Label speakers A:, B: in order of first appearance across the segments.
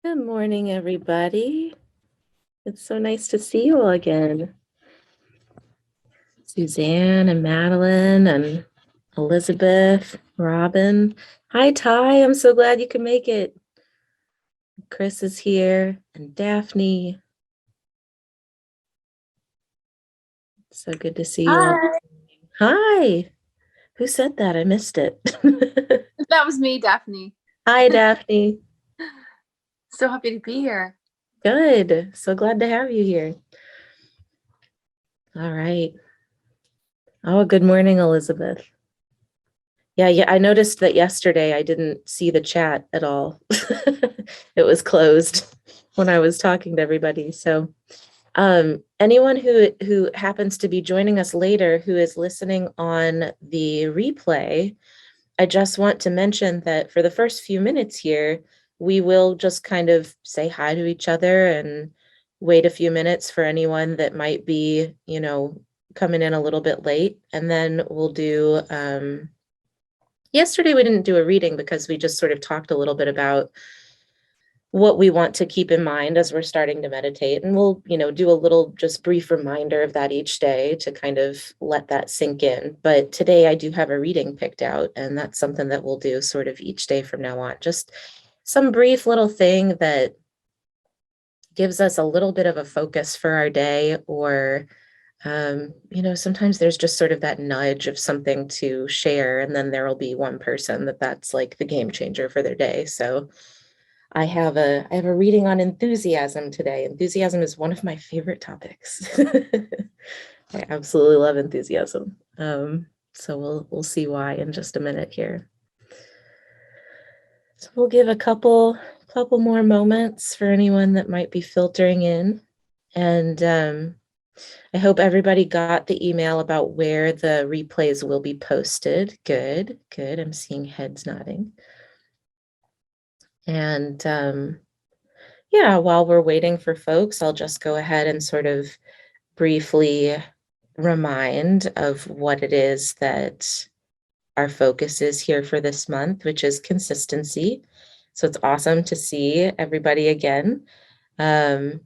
A: Good morning, everybody. It's so nice to see you all again. Suzanne and Madeline and Elizabeth, Robin. Hi, Ty. I'm so glad you could make it. Chris is here and Daphne. So good to see you all.
B: Hi.
A: Hi. Who said that? I missed it.
B: That was me, Daphne.
A: Hi, Daphne.
B: So happy to be here.
A: Good. So glad to have you here. All right. Oh, good morning, Elizabeth. Yeah, I noticed that yesterday I didn't see the chat at all. It was closed when I was talking to everybody. So, anyone who happens to be joining us later who is listening on the replay, I just want to mention that for the first few minutes here, we will just kind of say hi to each other and wait a few minutes for anyone that might be, coming in a little bit late, and then we'll do yesterday we didn't do a reading because we just sort of talked a little bit about what we want to keep in mind as we're starting to meditate. And we'll, do a little just brief reminder of that each day to kind of let that sink in. But today I do have a reading picked out, and that's something that we'll do sort of each day from now on. Just some brief little thing that gives us a little bit of a focus for our day, or sometimes there's just sort of that nudge of something to share, and then there will be one person that's like the game changer for their day. So I have a reading on enthusiasm today. Enthusiasm is one of my favorite topics. I absolutely love enthusiasm. So we'll see why in just a minute here. So we'll give a couple more moments for anyone that might be filtering in. And I hope everybody got the email about where the replays will be posted. Good. I'm seeing heads nodding. And yeah, while we're waiting for folks, I'll just go ahead and sort of briefly remind of what it is that our focus is here for this month, which is consistency. So it's awesome to see everybody again. And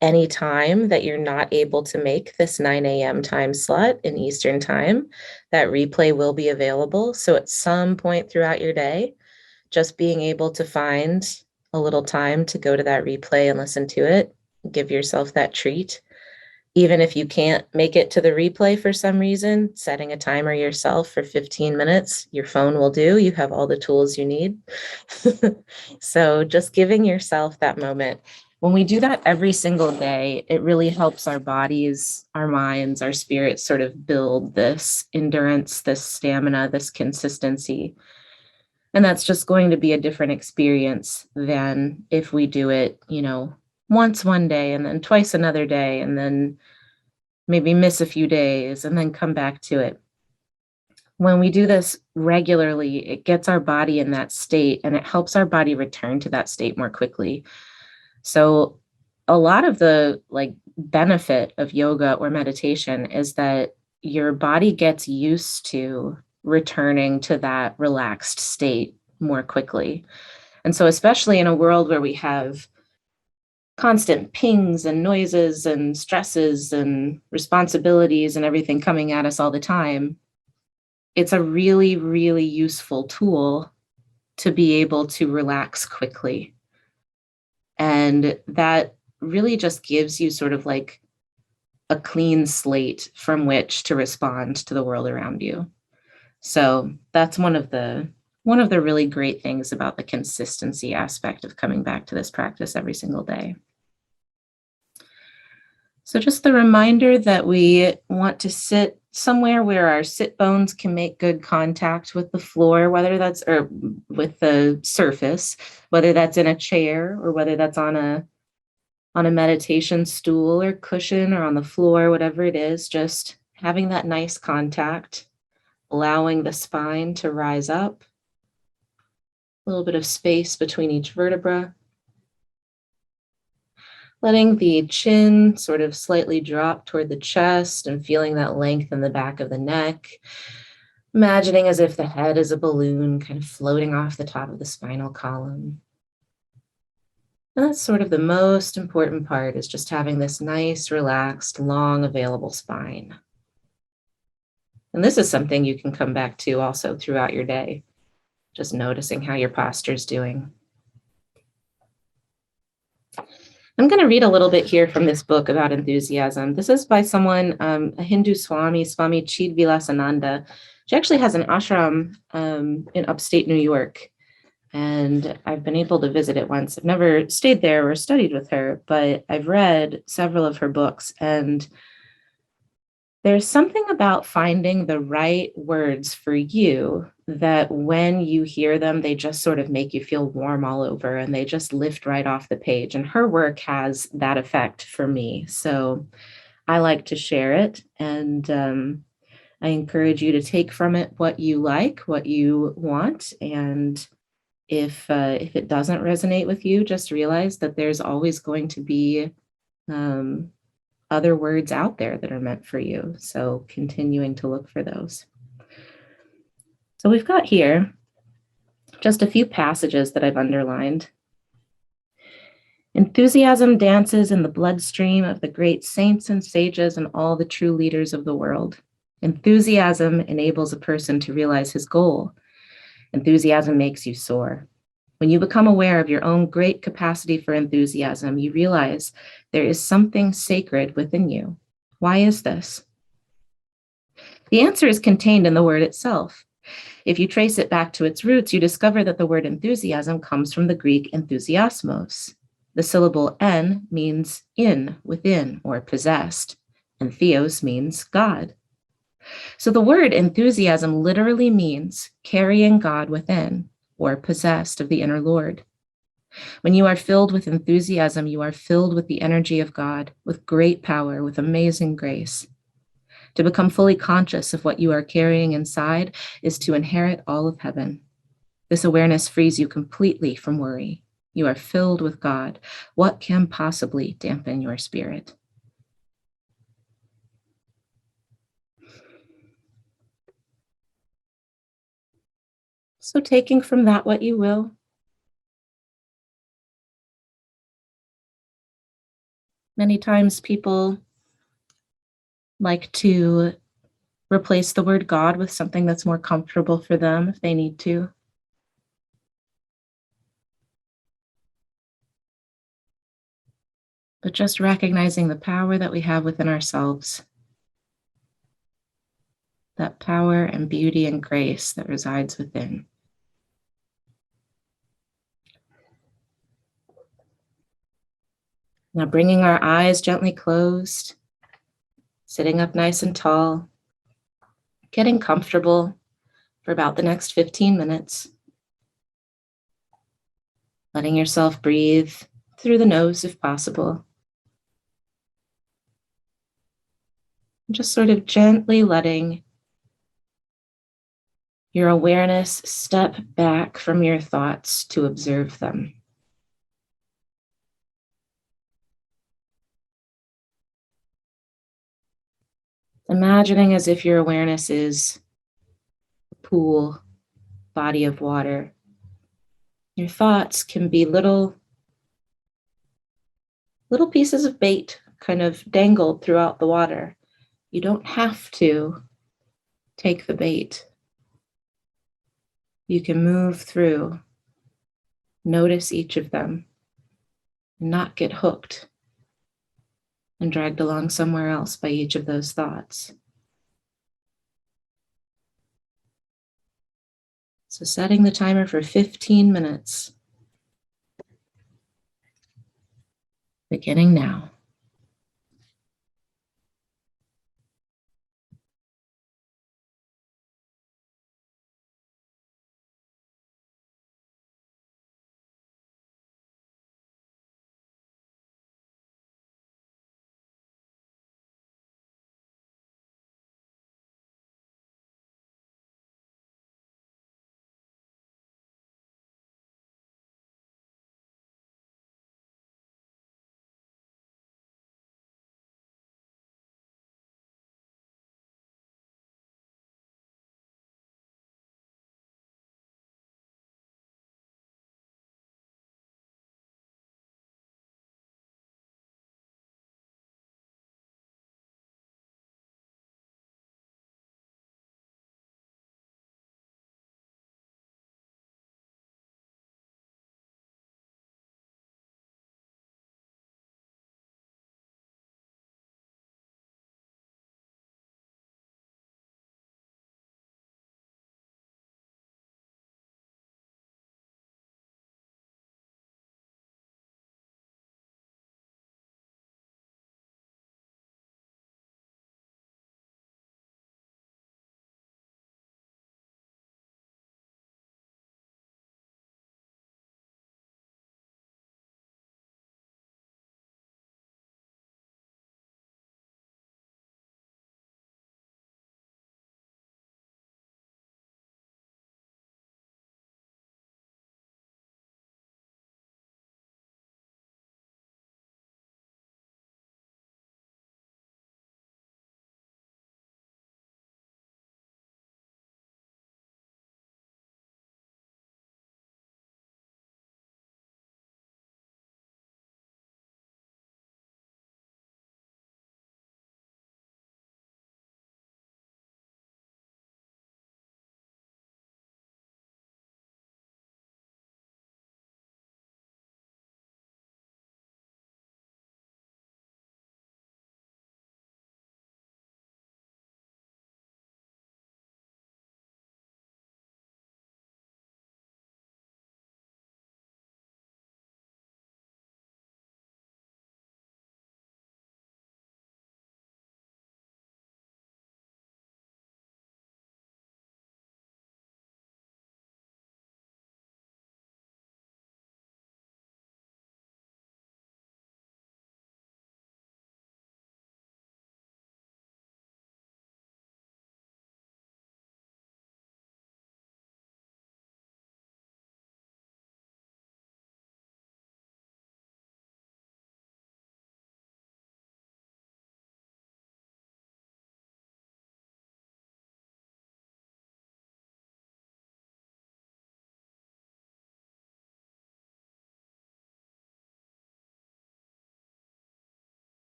A: any time that you're not able to make this 9 a.m. time slot in Eastern time, that replay will be available. So at some point throughout your day, just being able to find a little time to go to that replay and listen to it, give yourself that treat. Even if you can't make it to the replay for some reason, setting a timer yourself for 15 minutes, your phone will do. You have all the tools you need. So just giving yourself that moment. When we do that every single day, it really helps our bodies, our minds, our spirits sort of build this endurance, this stamina, this consistency. And that's just going to be a different experience than if we do it, once one day and then twice another day, and then maybe miss a few days and then come back to it. When we do this regularly, it gets our body in that state, and it helps our body return to that state more quickly. So a lot of the benefit of yoga or meditation is that your body gets used to returning to that relaxed state more quickly. And so especially in a world where we have constant pings and noises and stresses and responsibilities and everything coming at us all the time, it's a really, really useful tool to be able to relax quickly. And that really just gives you sort of like a clean slate from which to respond to the world around you. So that's one of the really great things about the consistency aspect of coming back to this practice every single day. So just the reminder that we want to sit somewhere where our sit bones can make good contact with the floor, whether that's or with the surface, whether that's in a chair or whether that's on a meditation stool or cushion or on the floor, whatever it is, just having that nice contact, allowing the spine to rise up, a little bit of space between each vertebra. Letting the chin sort of slightly drop toward the chest and feeling that length in the back of the neck. Imagining as if the head is a balloon kind of floating off the top of the spinal column. And that's sort of the most important part, is just having this nice, relaxed, long, available spine. And this is something you can come back to also throughout your day, just noticing how your posture is doing. I'm going to read a little bit here from this book about enthusiasm. This is by someone, a Hindu Swami Chidvilasananda. She actually has an ashram in upstate New York, and I've been able to visit it once. I've never stayed there or studied with her, but I've read several of her books, and there's something about finding the right words for you that when you hear them, they just sort of make you feel warm all over and they just lift right off the page. And her work has that effect for me. So I like to share it, and I encourage you to take from it what you like, what you want. And if it doesn't resonate with you, just realize that there's always going to be other words out there that are meant for you. So continuing to look for those. So we've got here just a few passages that I've underlined. Enthusiasm dances in the bloodstream of the great saints and sages and all the true leaders of the world. Enthusiasm enables a person to realize his goal. Enthusiasm makes you soar. When you become aware of your own great capacity for enthusiasm, you realize there is something sacred within you. Why is this? The answer is contained in the word itself. If you trace it back to its roots, you discover that the word enthusiasm comes from the Greek enthusiasmos. The syllable en means in, within, or possessed, and theos means God. So the word enthusiasm literally means carrying God within, or possessed of the inner Lord. When you are filled with enthusiasm, you are filled with the energy of God, with great power, with amazing grace. To become fully conscious of what you are carrying inside is to inherit all of heaven. This awareness frees you completely from worry. You are filled with God. What can possibly dampen your spirit? So taking from that what you will. Many times people like to replace the word God with something that's more comfortable for them if they need to. But just recognizing the power that we have within ourselves, that power and beauty and grace that resides within. Now bringing our eyes gently closed, sitting up nice and tall, getting comfortable for about the next 15 minutes. Letting yourself breathe through the nose if possible. Just sort of gently letting your awareness step back from your thoughts to observe them. Imagining as if your awareness is a pool, body of water. Your thoughts can be little pieces of bait kind of dangled throughout the water. You don't have to take the bait. You can move through, notice each of them, and not get hooked and dragged along somewhere else by each of those thoughts. So setting the timer for 15 minutes, beginning now.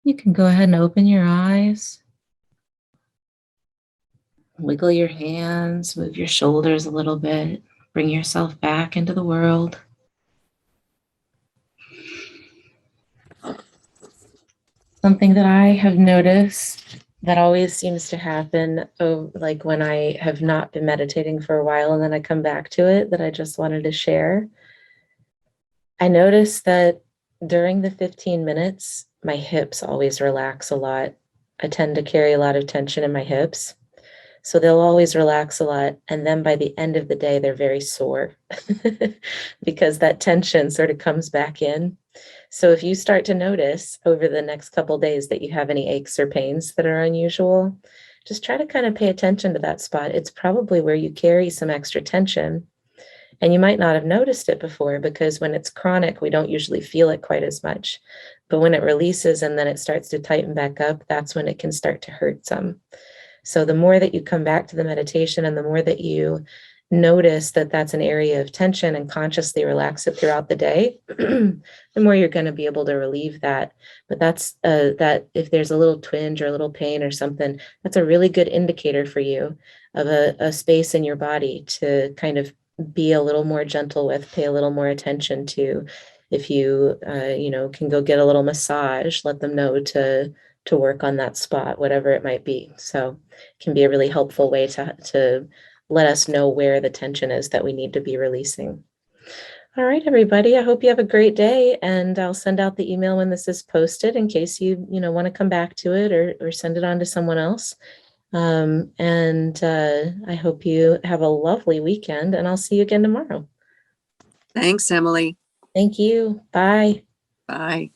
A: You can go ahead and open your eyes. Wiggle your hands, move your shoulders a little bit, bring yourself back into the world. Something that I have noticed that always seems to happen, like when I have not been meditating for a while and then I come back to it, that I just wanted to share. I noticed that during the 15 minutes, my hips always relax a lot. I tend to carry a lot of tension in my hips. So they'll always relax a lot. And then by the end of the day, they're very sore because that tension sort of comes back in. So if you start to notice over the next couple days that you have any aches or pains that are unusual, just try to kind of pay attention to that spot. It's probably where you carry some extra tension. And you might not have noticed it before because when it's chronic, we don't usually feel it quite as much. But when it releases and then it starts to tighten back up, that's when it can start to hurt some. So the more that you come back to the meditation and the more that you notice that that's an area of tension and consciously relax it throughout the day, the more you're going to be able to relieve that. But that's that if there's a little twinge or a little pain or something, that's a really good indicator for you of a space in your body to kind of be a little more gentle with, pay a little more attention to. If you can go get a little massage, let them know to work on that spot, whatever it might be. So it can be a really helpful way to let us know where the tension is that we need to be releasing. All right, everybody. I hope you have a great day, and I'll send out the email when this is posted in case you want to come back to it or send it on to someone else. I hope you have a lovely weekend, and I'll see you again tomorrow.
C: Thanks, Emily.
A: Thank you. Bye.
C: Bye.